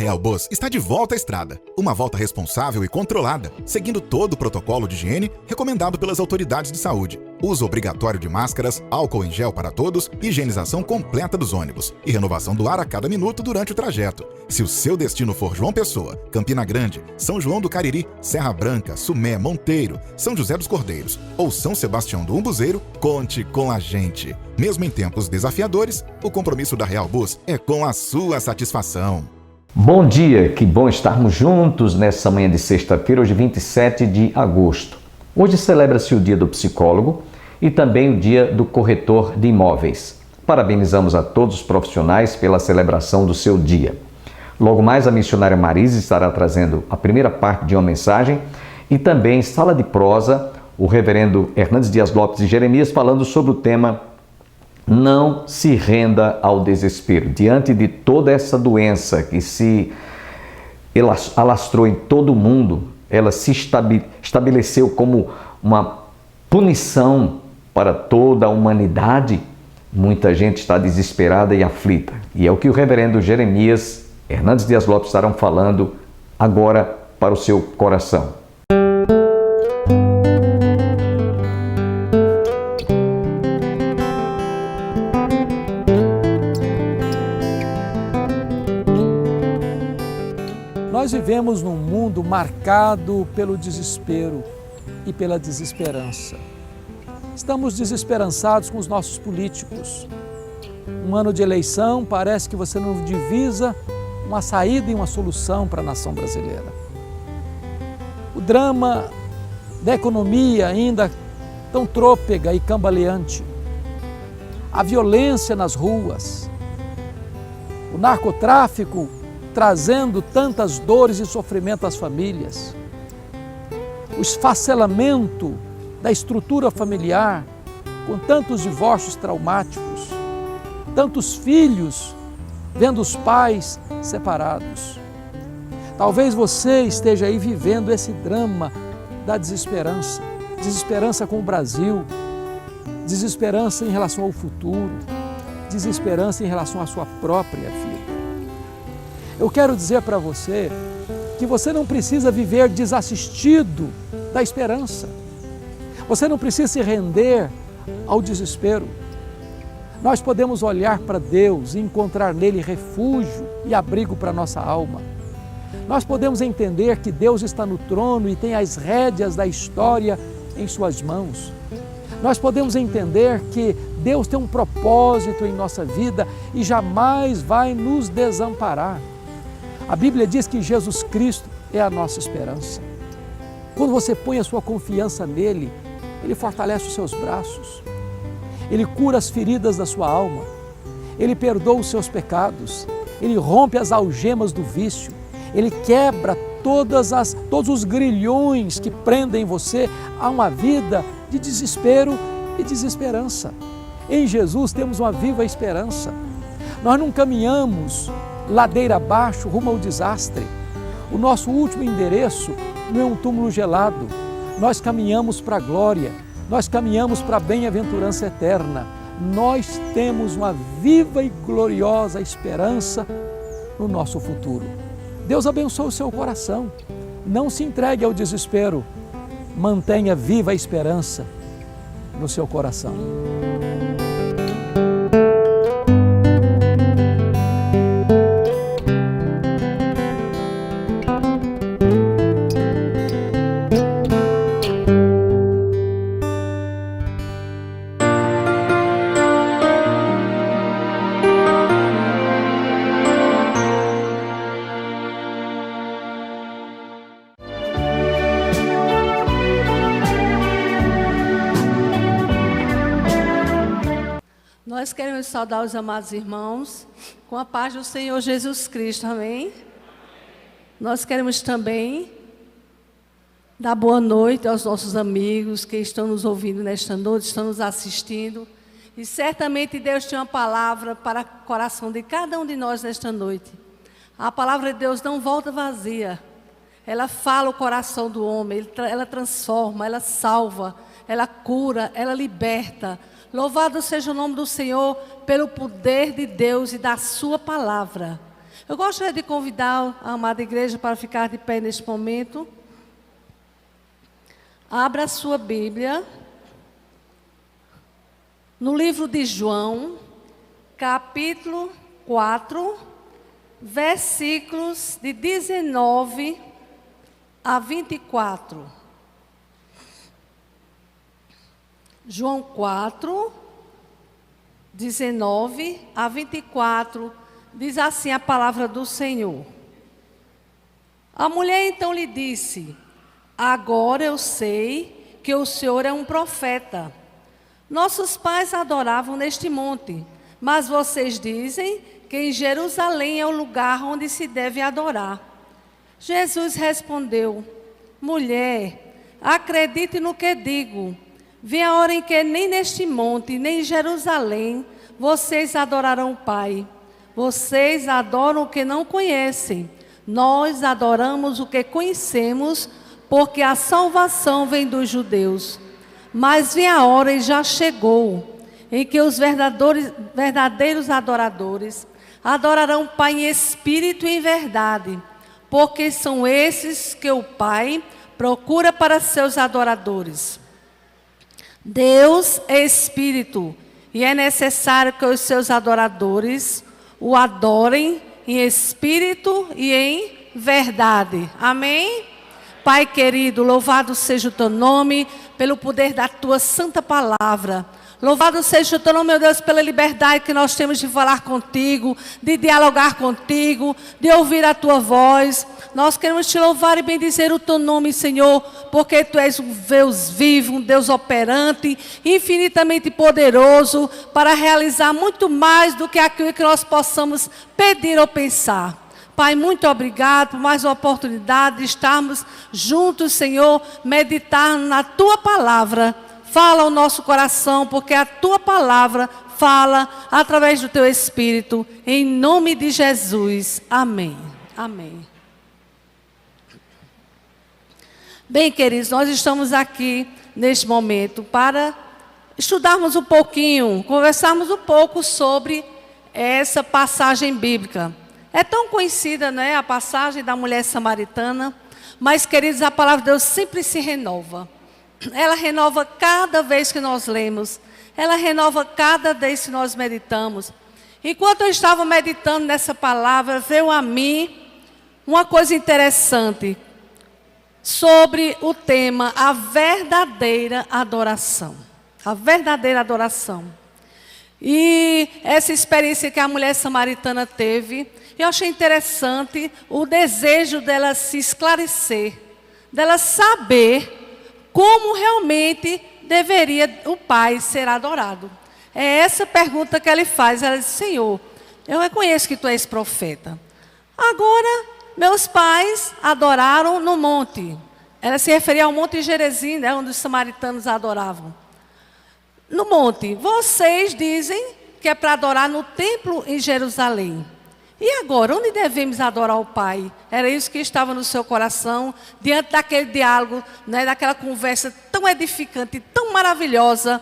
Real Bus está de volta à estrada. Uma volta responsável e controlada, seguindo todo o protocolo de higiene recomendado pelas autoridades de saúde. Uso obrigatório de máscaras, álcool em gel para todos, higienização completa dos ônibus e renovação do ar a cada minuto durante o trajeto. Se o seu destino for João Pessoa, Campina Grande, São João do Cariri, Serra Branca, Sumé, Monteiro, São José dos Cordeiros ou São Sebastião do Umbuzeiro, conte com a gente. Mesmo em tempos desafiadores, o compromisso da Real Bus é com a sua satisfação. Bom dia, que bom estarmos juntos nessa manhã de sexta-feira, hoje 27 de agosto. Hoje celebra-se o dia do psicólogo e também o dia do corretor de imóveis. Parabenizamos a todos os profissionais pela celebração do seu dia. Logo mais, a missionária Marisa estará trazendo a primeira parte de uma mensagem e também, em sala de prosa, o reverendo Hernandes Dias Lopes de Jeremias falando sobre o tema Não se renda ao desespero. Diante de toda essa doença que se alastrou em todo o mundo, ela se estabeleceu como uma punição para toda a humanidade. Muita gente está desesperada e aflita. E é o que o reverendo Jeremias Hernandes Dias Lopes estarão falando agora para o seu coração. Nós vivemos num mundo marcado pelo desespero e pela desesperança. Estamos desesperançados com os nossos políticos. Um ano de eleição, parece que você não divisa uma saída e uma solução para a nação brasileira. O drama da economia ainda tão trôpega e cambaleante. A violência nas ruas. O narcotráfico trazendo tantas dores e sofrimento às famílias. O esfacelamento da estrutura familiar, com tantos divórcios traumáticos, tantos filhos vendo os pais separados. Talvez você esteja aí vivendo esse drama da desesperança, desesperança com o Brasil, desesperança em relação ao futuro, desesperança em relação à sua própria vida. Eu quero dizer para você que você não precisa viver desassistido da esperança. Você não precisa se render ao desespero. Nós podemos olhar para Deus e encontrar nele refúgio e abrigo para a nossa alma. Nós podemos entender que Deus está no trono e tem as rédeas da história em suas mãos. Nós podemos entender que Deus tem um propósito em nossa vida e jamais vai nos desamparar. A Bíblia diz que Jesus Cristo é a nossa esperança. Quando você põe a sua confiança nele, ele fortalece os seus braços, ele cura as feridas da sua alma, ele perdoa os seus pecados, ele rompe as algemas do vício, ele quebra todos os grilhões que prendem você a uma vida de desespero e desesperança. Em Jesus temos uma viva esperança. Nós não caminhamos ladeira abaixo rumo ao desastre. O nosso último endereço não é um túmulo gelado. Nós caminhamos para a glória, nós caminhamos para a bem-aventurança eterna. Nós temos uma viva e gloriosa esperança no nosso futuro. Deus abençoe o seu coração. Não se entregue ao desespero. Mantenha viva a esperança no seu coração. Nós queremos saudar os amados irmãos com a paz do Senhor Jesus Cristo, amém? Nós queremos também dar boa noite aos nossos amigos que estão nos ouvindo nesta noite, estão nos assistindo. E certamente Deus tem uma palavra para o coração de cada um de nós nesta noite. A palavra de Deus não volta vazia. Ela fala o coração do homem, ela transforma, ela salva, ela cura, ela liberta. Louvado seja o nome do Senhor pelo poder de Deus e da sua palavra. Eu gostaria de convidar a amada igreja para ficar de pé neste momento. Abra a sua Bíblia no livro de João, capítulo 4, versículos de 19 a 24. João 4, 19 a 24, diz assim a palavra do Senhor. A mulher então lhe disse: agora eu sei que o Senhor é um profeta. Nossos pais adoravam neste monte, mas vocês dizem que em Jerusalém é o lugar onde se deve adorar. Jesus respondeu: mulher, acredite no que digo. Vem a hora em que nem neste monte, nem em Jerusalém, vocês adorarão o Pai. Vocês adoram o que não conhecem. Nós adoramos o que conhecemos, porque a salvação vem dos judeus. Mas vem a hora, e já chegou, em que os verdadeiros adoradores adorarão o Pai em espírito e em verdade, porque são esses que o Pai procura para seus adoradores. Deus é espírito, e é necessário que os seus adoradores o adorem em espírito e em verdade. Amém? Pai querido, louvado seja o teu nome pelo poder da tua santa palavra. Louvado seja o teu nome, meu Deus, pela liberdade que nós temos de falar contigo, de dialogar contigo, de ouvir a tua voz. Nós queremos te louvar e bendizer o teu nome, Senhor, porque tu és um Deus vivo, um Deus operante, infinitamente poderoso, para realizar muito mais do que aquilo que nós possamos pedir ou pensar. Pai, muito obrigado por mais uma oportunidade de estarmos juntos, Senhor, meditando na tua palavra. Fala ao nosso coração, porque a tua palavra fala através do teu Espírito. Em nome de Jesus. Amém. Amém. Bem, queridos, nós estamos aqui neste momento para estudarmos um pouquinho, conversarmos um pouco sobre essa passagem bíblica. É tão conhecida, né, a passagem da mulher samaritana, mas, queridos, a palavra de Deus sempre se renova. Ela renova cada vez que nós lemos. Ela renova cada vez que nós meditamos. Enquanto eu estava meditando nessa palavra, veio a mim uma coisa interessante sobre o tema a verdadeira adoração. A verdadeira adoração. E essa experiência que a mulher samaritana teve, eu achei interessante o desejo dela se esclarecer, dela saber como realmente deveria o Pai ser adorado. É essa pergunta que ele faz. Ela diz: Senhor, eu reconheço que tu és profeta. Agora, meus pais adoraram no monte. Ela se referia ao Monte Gerizim, né, onde os samaritanos adoravam. No monte, vocês dizem que é para adorar no templo em Jerusalém. E agora, onde devemos adorar o Pai? Era isso que estava no seu coração, diante daquele diálogo, né, daquela conversa tão edificante, tão maravilhosa,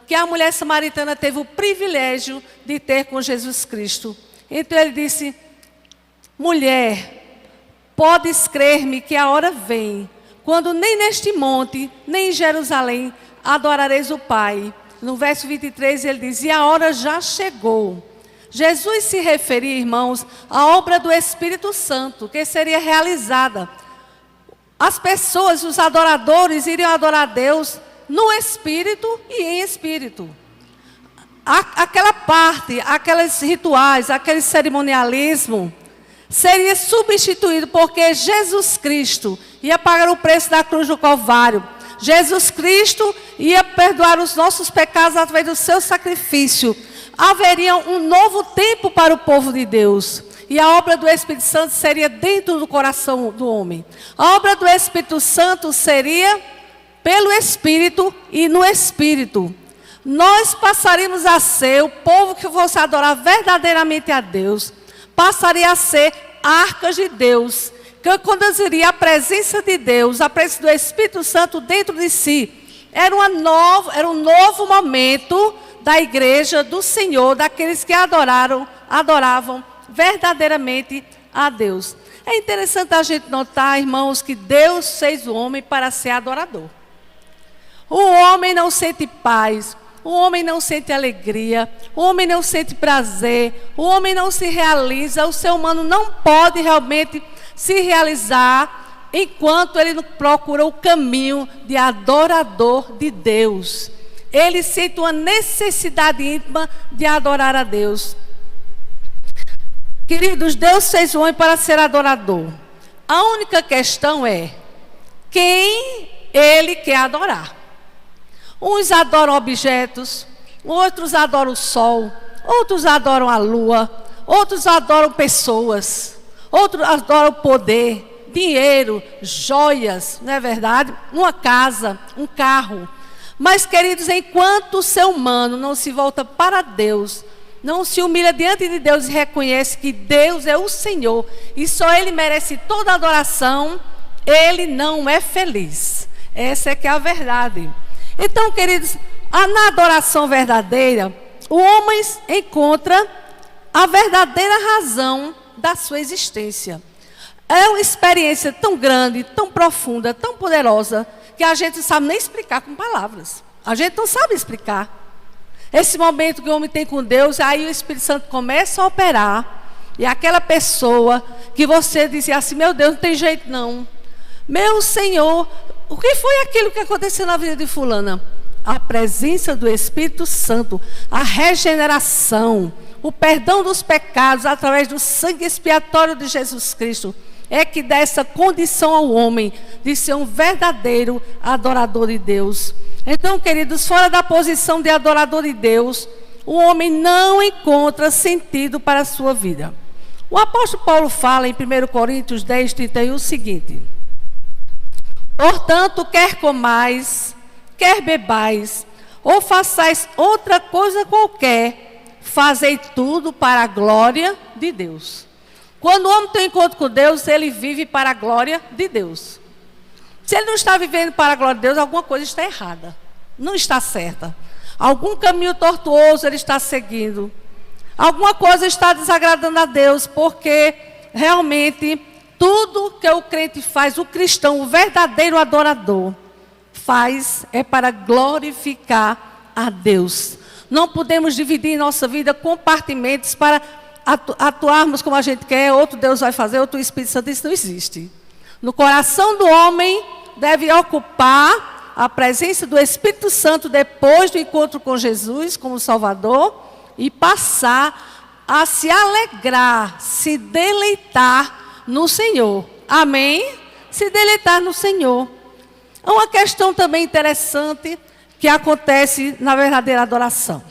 que a mulher samaritana teve o privilégio de ter com Jesus Cristo. Então ele disse: mulher, podes crer-me que a hora vem, quando nem neste monte, nem em Jerusalém, adorareis o Pai. No verso 23 ele diz: e a hora já chegou. Jesus se referia, irmãos, à obra do Espírito Santo, que seria realizada. As pessoas, os adoradores, iriam adorar a Deus no Espírito e em Espírito. Aquela parte, aqueles rituais, aquele cerimonialismo, seria substituído, porque Jesus Cristo ia pagar o preço da cruz do Calvário. Jesus Cristo ia perdoar os nossos pecados através do seu sacrifício. Haveria um novo tempo para o povo de Deus. E a obra do Espírito Santo seria dentro do coração do homem. A obra do Espírito Santo seria pelo Espírito e no Espírito. Nós passaríamos a ser o povo que fosse adorar verdadeiramente a Deus. Passaria a ser arcas de Deus, que conduziria a presença de Deus, a presença do Espírito Santo dentro de si. Era um novo momento da igreja do Senhor, daqueles que adoravam verdadeiramente a Deus. É interessante a gente notar, irmãos, que Deus fez o homem para ser adorador. O homem não sente paz, o homem não sente alegria, o homem não sente prazer, o homem não se realiza, o ser humano não pode realmente se realizar enquanto ele não procura o caminho de adorador de Deus. Ele sente uma necessidade íntima de adorar a Deus. Queridos, Deus fez o homem para ser adorador. A única questão é quem ele quer adorar. Uns adoram objetos, outros adoram o sol, outros adoram a lua, outros adoram pessoas, outros adoram poder, dinheiro, joias, não é verdade? Uma casa, um carro. Mas, queridos, enquanto o ser humano não se volta para Deus, não se humilha diante de Deus e reconhece que Deus é o Senhor e só Ele merece toda a adoração, ele não é feliz. Essa é que é a verdade. Então, queridos, na adoração verdadeira, o homem encontra a verdadeira razão da sua existência. É uma experiência tão grande, tão profunda, tão poderosa, que a gente não sabe nem explicar com palavras. A gente não sabe explicar. Esse momento que o homem tem com Deus, aí o Espírito Santo começa a operar, e aquela pessoa que você dizia assim, meu Deus, não tem jeito não. Meu Senhor, o que foi aquilo que aconteceu na vida de fulana? A presença do Espírito Santo, a regeneração, o perdão dos pecados através do sangue expiatório de Jesus Cristo, é que dá essa condição ao homem de ser um verdadeiro adorador de Deus. Então, queridos, fora da posição de adorador de Deus, o homem não encontra sentido para a sua vida. O apóstolo Paulo fala em 1 Coríntios 10, 31 o seguinte: portanto, quer comais, quer bebais, ou façais outra coisa qualquer, fazei tudo para a glória de Deus. Quando o homem tem um encontro com Deus, ele vive para a glória de Deus. Se ele não está vivendo para a glória de Deus, alguma coisa está errada. Não está certa. Algum caminho tortuoso ele está seguindo. Alguma coisa está desagradando a Deus, porque realmente tudo que o crente faz, o cristão, o verdadeiro adorador, faz é para glorificar a Deus. Não podemos dividir nossa vida compartimentos para atuarmos como a gente quer, outro Deus vai fazer, outro Espírito Santo, isso não existe. No coração do homem deve ocupar a presença do Espírito Santo depois do encontro com Jesus como Salvador e passar a se alegrar, se deleitar no Senhor. Amém? Se deleitar no Senhor. É uma questão também interessante que acontece na verdadeira adoração.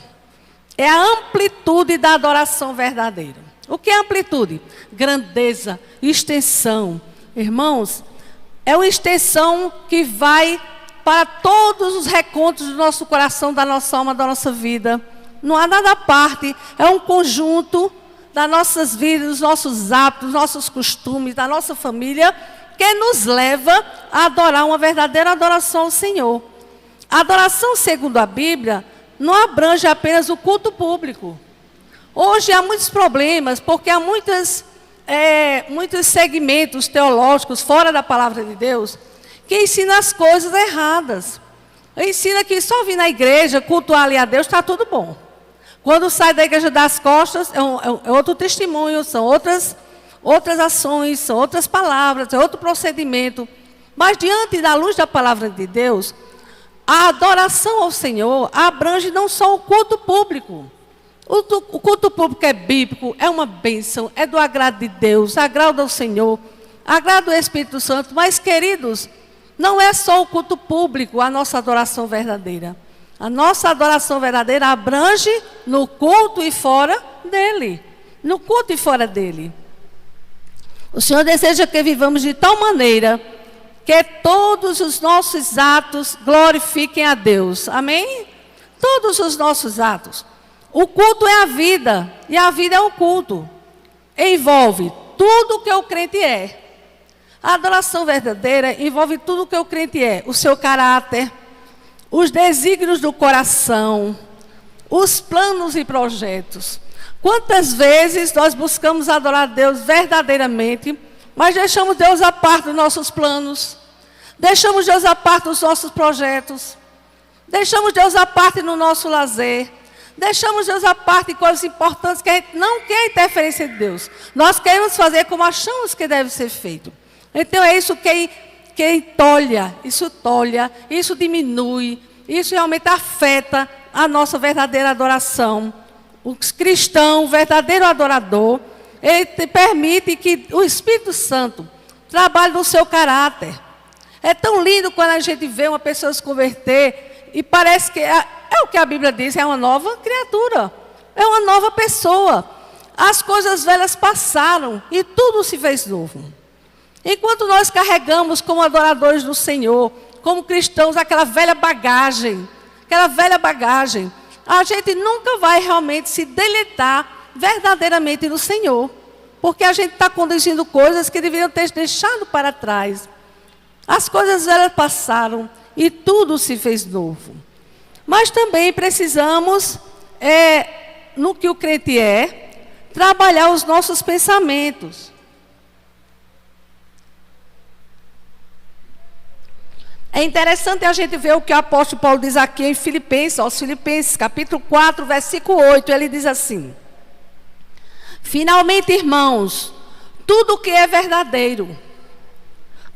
É a amplitude da adoração verdadeira. O que é amplitude? Grandeza, extensão. Irmãos, é uma extensão que vai para todos os recontos do nosso coração, da nossa alma, da nossa vida. Não há nada à parte. É um conjunto das nossas vidas, dos nossos hábitos, dos nossos costumes, da nossa família, que nos leva a adorar uma verdadeira adoração ao Senhor. A adoração, segundo a Bíblia, não abrange apenas o culto público. Hoje há muitos problemas, porque há muitos segmentos teológicos fora da palavra de Deus que ensinam as coisas erradas. Ensina que só vir na igreja, cultuar ali a Deus, está tudo bom. Quando sai da igreja das costas, é outro testemunho, são outras ações, são outras palavras, é outro procedimento. Mas diante da luz da palavra de Deus, a adoração ao Senhor abrange não só o culto público. O culto público é bíblico, é uma bênção, é do agrado de Deus, agrada ao Senhor, agrada ao Espírito Santo. Mas, queridos, não é só o culto público a nossa adoração verdadeira. A nossa adoração verdadeira abrange no culto e fora dele. No culto e fora dele. O Senhor deseja que vivamos de tal maneira que todos os nossos atos glorifiquem a Deus. Amém? Todos os nossos atos. O culto é a vida, e a vida é o culto. Envolve tudo o que o crente é. A adoração verdadeira envolve tudo o que o crente é. O seu caráter, os desígnios do coração, os planos e projetos. Quantas vezes nós buscamos adorar a Deus verdadeiramente, mas deixamos Deus à parte dos nossos planos, deixamos Deus à parte dos nossos projetos, deixamos Deus à parte no nosso lazer, deixamos Deus à parte em coisas importantes que a gente não quer a interferência de Deus. Nós queremos fazer como achamos que deve ser feito. Então é isso que tolha, isso diminui, isso realmente afeta a nossa verdadeira adoração. O cristão, o verdadeiro adorador, ele permite que o Espírito Santo trabalhe no seu caráter. É tão lindo quando a gente vê uma pessoa se converter e parece que é o que a Bíblia diz, é uma nova criatura, é uma nova pessoa. As coisas velhas passaram e tudo se fez novo. Enquanto nós carregamos como adoradores do Senhor, como cristãos, aquela velha bagagem, a gente nunca vai realmente se deleitar verdadeiramente no Senhor, porque a gente está conduzindo coisas que deveriam ter deixado para trás. As coisas velhas passaram e tudo se fez novo. Mas também precisamos, no que o crente trabalhar os nossos pensamentos. É interessante a gente ver o que o apóstolo Paulo diz aqui em Filipenses, aos Filipenses, capítulo 4, versículo 8, ele diz assim: finalmente, irmãos, tudo que é verdadeiro,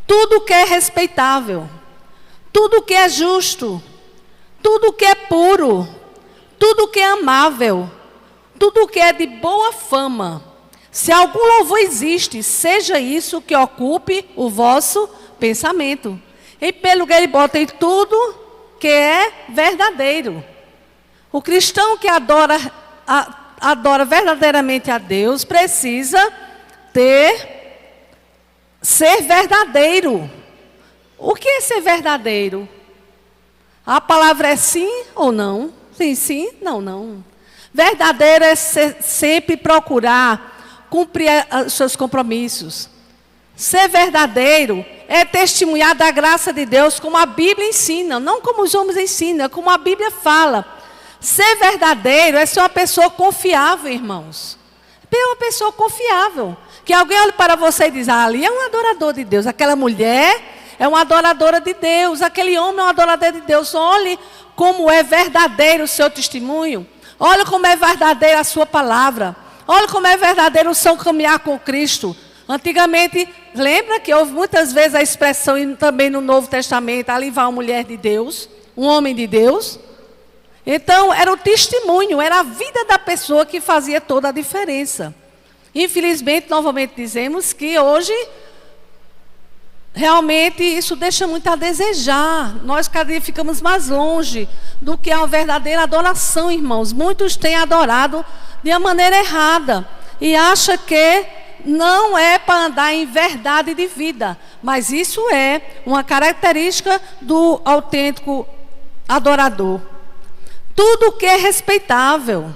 tudo que é respeitável, tudo que é justo, tudo que é puro, tudo que é amável, tudo que é de boa fama, se algum louvor existe, seja isso que ocupe o vosso pensamento. E pelo que ele bota em tudo que é verdadeiro. O cristão que adora verdadeiramente a Deus precisa ser verdadeiro. O que é ser verdadeiro? A palavra é sim ou não? Sim, sim, não, não. Verdadeiro é sempre procurar cumprir os seus compromissos. Ser verdadeiro é testemunhar da graça de Deus como a Bíblia ensina, não como os homens ensinam, como a Bíblia fala. Ser verdadeiro é ser uma pessoa confiável, irmãos. É uma pessoa confiável. Que alguém olhe para você e diz, ali é um adorador de Deus. Aquela mulher é uma adoradora de Deus. Aquele homem é um adorador de Deus. Olhe como é verdadeiro o seu testemunho. Olhe como é verdadeira a sua palavra. Olhe como é verdadeiro o seu caminhar com Cristo. Antigamente, lembra que houve muitas vezes a expressão, e também no Novo Testamento, ali vai uma mulher de Deus, um homem de Deus. Então, era o testemunho, era a vida da pessoa que fazia toda a diferença. Infelizmente, novamente dizemos que hoje, realmente, isso deixa muito a desejar. Nós cada dia ficamos mais longe do que é uma verdadeira adoração, irmãos. Muitos têm adorado de uma maneira errada e acham que não é para andar em verdade de vida, mas isso é uma característica do autêntico adorador. Tudo que é respeitável,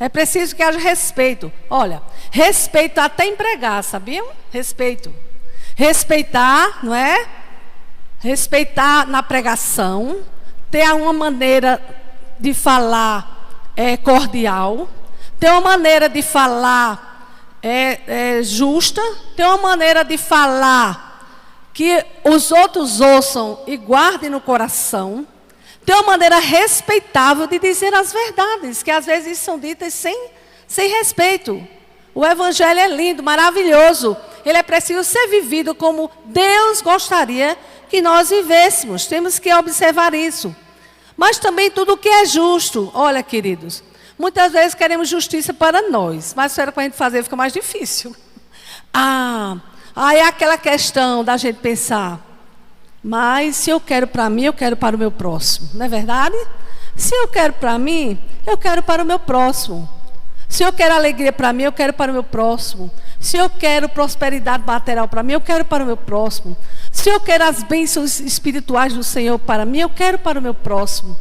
é preciso que haja respeito. Olha, respeito até empregar, sabiam? Respeito. Respeitar, não é? Respeitar na pregação, ter uma maneira de falar cordial, ter uma maneira de falar justa, tem uma maneira de falar que os outros ouçam e guardem no coração, tem uma maneira respeitável de dizer as verdades, que às vezes são ditas sem respeito. O evangelho é lindo, maravilhoso, ele é preciso ser vivido como Deus gostaria que nós vivêssemos, temos que observar isso. Mas também tudo que é justo, olha, queridos, muitas vezes queremos justiça para nós, mas se era para a gente fazer, fica mais difícil. É aquela questão da gente pensar, mas se eu quero para mim, eu quero para o meu próximo, não é verdade? Se eu quero para mim, eu quero para o meu próximo. Se eu quero alegria para mim, eu quero para o meu próximo. Se eu quero prosperidade material para mim, eu quero para o meu próximo. Se eu quero as bênçãos espirituais do Senhor para mim, eu quero para o meu próximo.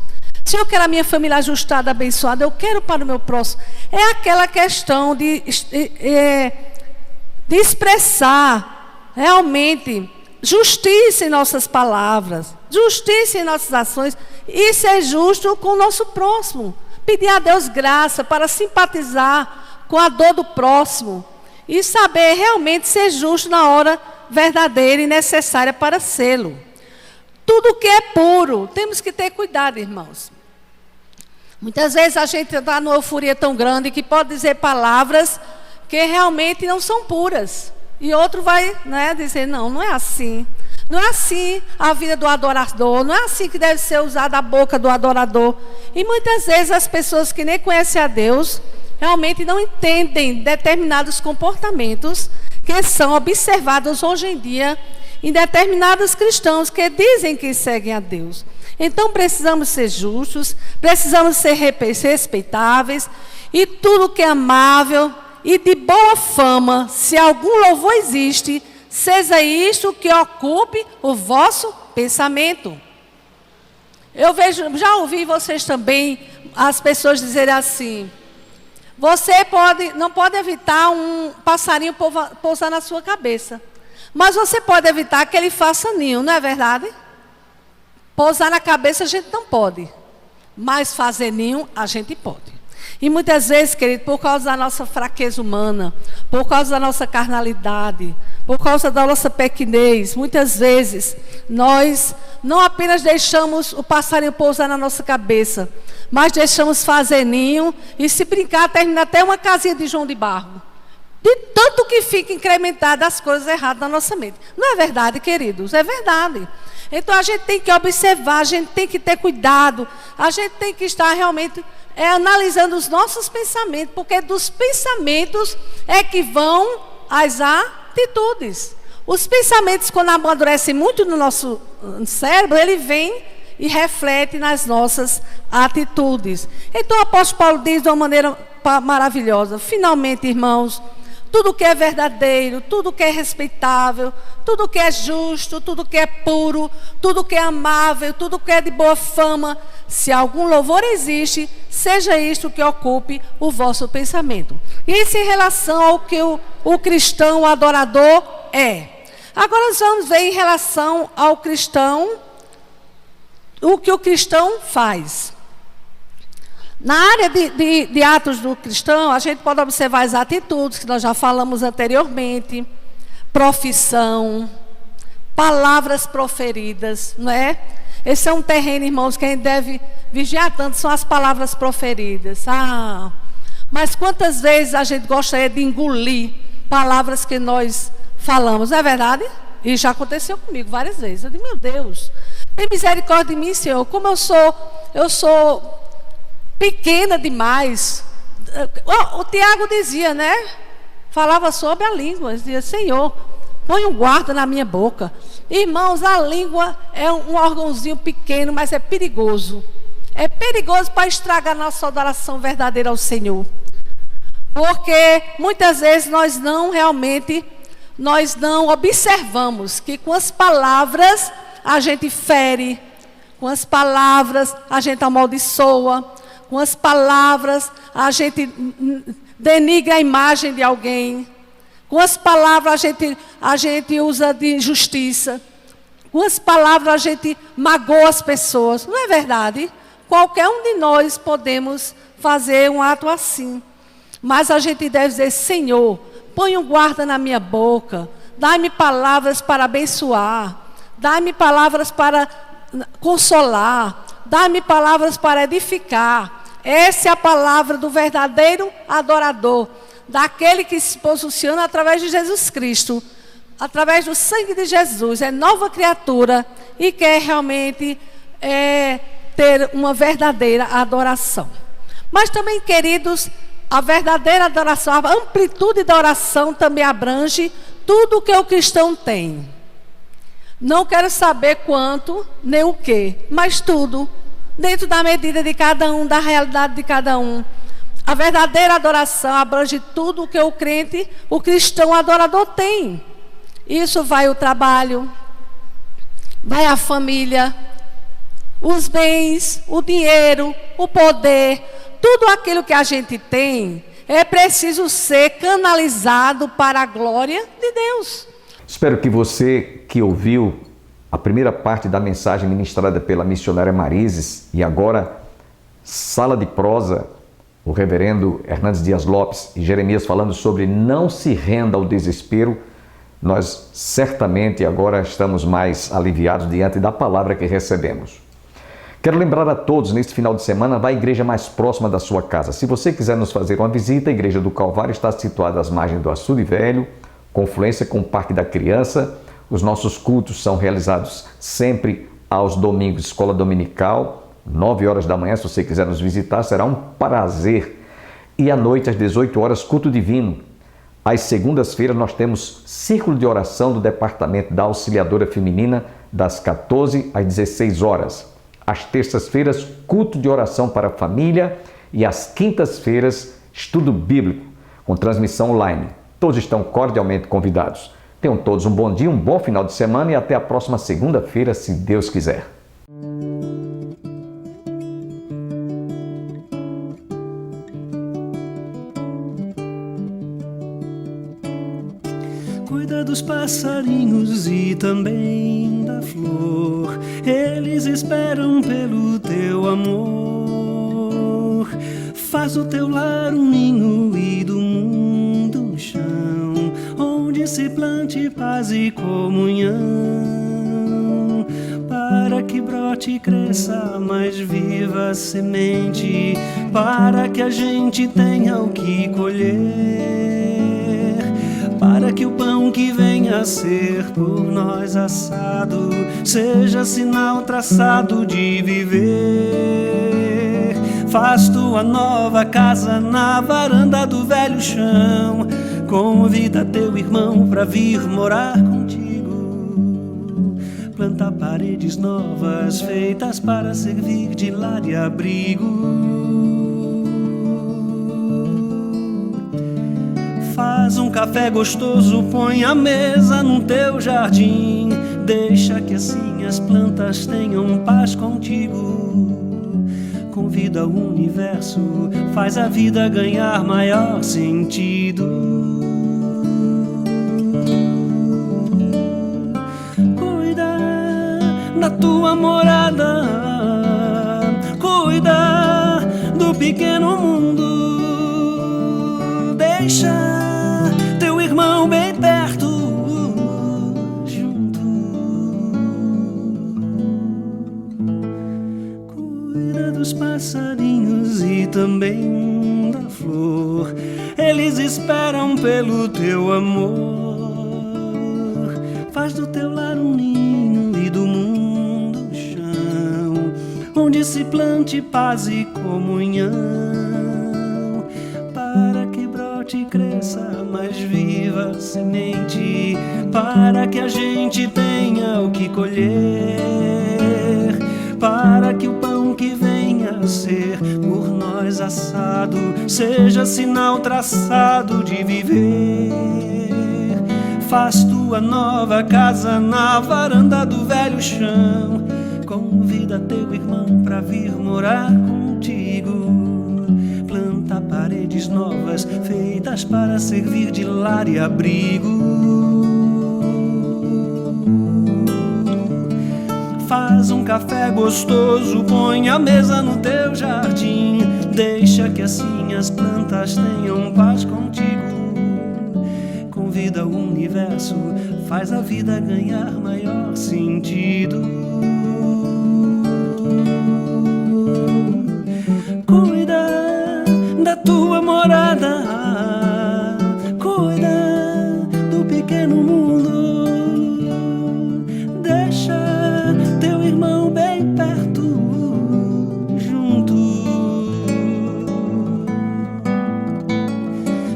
Se eu quero a minha família ajustada, abençoada, eu quero para o meu próximo. É aquela questão de expressar realmente justiça em nossas palavras, justiça em nossas ações e ser justo com o nosso próximo. pedir a Deus graça para simpatizar com a dor do próximo e saber realmente ser justo na hora verdadeira e necessária para sê-lo. Tudo que é puro, temos que ter cuidado, irmãos. Muitas vezes a gente está numa euforia tão grande que pode dizer palavras que realmente não são puras. E outro vai, né, dizer, não é assim. Não é assim a vida do adorador, não é assim que deve ser usada a boca do adorador. E muitas vezes as pessoas que nem conhecem a Deus, realmente não entendem determinados comportamentos que são observados hoje em dia em determinados cristãos que dizem que seguem a Deus. Então precisamos ser justos, precisamos ser respeitáveis, e tudo que é amável e de boa fama, se algum louvor existe, seja isto que ocupe o vosso pensamento. Eu vejo, já ouvi vocês também, as pessoas dizerem assim: você não pode evitar um passarinho pousar na sua cabeça, mas você pode evitar que ele faça ninho, não é verdade? Pousar na cabeça a gente não pode, mas fazer ninho a gente pode. E muitas vezes, querido, por causa da nossa fraqueza humana, por causa da nossa carnalidade, por causa da nossa pequenez, muitas vezes nós não apenas deixamos o passarinho pousar na nossa cabeça, mas deixamos fazer ninho e, se brincar, termina até uma casinha de João de Barro. De tanto que fica incrementada as coisas erradas na nossa mente. Não é verdade, queridos? É verdade. Então a gente tem que observar, a gente tem que ter cuidado, a gente tem que estar realmente analisando os nossos pensamentos, porque dos pensamentos é que vão as atitudes. Os pensamentos, quando amadurecem muito no nosso cérebro, ele vem e reflete nas nossas atitudes. Então o apóstolo Paulo diz de uma maneira maravilhosa: finalmente, irmãos, tudo que é verdadeiro, tudo que é respeitável, tudo que é justo, tudo que é puro, tudo que é amável, tudo que é de boa fama, se algum louvor existe, seja isto que ocupe o vosso pensamento. Isso em relação ao que o cristão, o adorador é. Agora nós vamos ver em relação ao cristão, o que o cristão faz. Na área de atos do cristão, a gente pode observar as atitudes que nós já falamos anteriormente, profissão, palavras proferidas, não é? Esse é um terreno, irmãos, que a gente deve vigiar tanto, são as palavras proferidas. Mas quantas vezes a gente gostaria de engolir palavras que nós falamos, não é verdade? E já aconteceu comigo várias vezes. Eu digo, meu Deus, tem misericórdia de mim, Senhor, como eu sou pequena demais. O Tiago dizia, né? Falava sobre a língua, dizia, Senhor, põe um guarda na minha boca. Irmãos, a língua é um órgãozinho pequeno, mas é perigoso. É perigoso para estragar nossa adoração verdadeira ao Senhor. Porque muitas vezes nós não observamos que com as palavras a gente fere, com as palavras a gente amaldiçoa, com as palavras a gente denigra a imagem de alguém, com as palavras a gente usa de injustiça, com as palavras a gente magoa as pessoas. Não é verdade? Qualquer um de nós podemos fazer um ato assim. Mas a gente deve dizer, Senhor, põe um guarda na minha boca, dá-me palavras para abençoar, dá-me palavras para consolar, dá-me palavras para edificar. Essa é a palavra do verdadeiro adorador, daquele que se posiciona através de Jesus Cristo, através do sangue de Jesus, é nova criatura e quer realmente ter uma verdadeira adoração. Mas também, queridos, a verdadeira adoração, a amplitude da oração também abrange tudo o que o cristão tem. Não quero saber quanto, nem o que, mas tudo, dentro da medida de cada um, da realidade de cada um. A verdadeira adoração abrange tudo o que o crente, o cristão adorador tem. Isso vai o trabalho, vai a família, os bens, o dinheiro, o poder, tudo aquilo que a gente tem é preciso ser canalizado para a glória de Deus. Espero que você que ouviu a primeira parte da mensagem ministrada pela missionária Marises e agora Sala de prosa, o reverendo Hernandes Dias Lopes e Jeremias falando sobre não se renda ao desespero. Nós certamente agora estamos mais aliviados diante da palavra que recebemos. Quero lembrar a todos, neste final de semana, vá à igreja mais próxima da sua casa. Se você quiser nos fazer uma visita, a Igreja do Calvário está situada às margens do Açude Velho, confluência com o Parque da Criança. Os nossos cultos são realizados sempre aos domingos, escola dominical, 9 horas da manhã. Se você quiser nos visitar, será um prazer. E à noite, às 18 horas, culto divino. Às segundas-feiras, nós temos círculo de oração do Departamento da Auxiliadora Feminina, das 14 às 16 horas. Às terças-feiras, culto de oração para a família e às quintas-feiras, estudo bíblico, com transmissão online. Todos estão cordialmente convidados. Tenham todos um bom dia, um bom final de semana e até a próxima segunda-feira, se Deus quiser. Cuida dos passarinhos e também da flor. Eles esperam pelo teu amor. Faz do teu lar um ninho e do mundo um chão, onde se plante paz e comunhão, para que brote e cresça a mais viva semente, para que a gente tenha o que colher, para que o pão que venha a ser por nós assado seja sinal traçado de viver. Faz tua nova casa na varanda do velho chão, convida teu irmão pra vir morar contigo. Planta paredes novas feitas para servir de lar e abrigo. Faz um café gostoso, põe a mesa no teu jardim. Deixa que assim as plantas tenham paz contigo. Convida o universo, faz a vida ganhar maior sentido. Cuida da tua morada, cuida do pequeno mundo. Deixa teu irmão bem perto, junto. Cuida dos passarinhos e também da flor. Eles esperam pelo teu amor. Faz do teu lar um ninho e do mundo um chão, onde se plante paz e comunhão, para que brote e cresça a mais viva semente, para que a gente tenha o que colher, para que o pão que venha a ser por nós assado seja sinal traçado de viver. Faz tua nova casa na varanda do velho chão, convida teu irmão pra vir morar contigo. Planta paredes novas feitas para servir de lar e abrigo. Faz um café gostoso, põe a mesa no teu jardim. Deixa que assim as plantas tenham paz contigo. Convida o universo, faz a vida ganhar maior sentido. Cuida da tua morada, cuida do pequeno mundo. Deixa teu irmão bem perto, junto.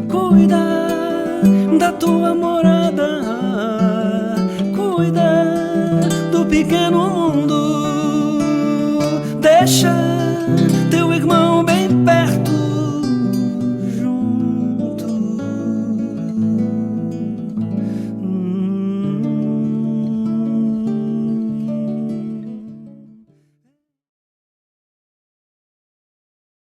Cuida da tua morada, cuida do pequeno mundo. Deixa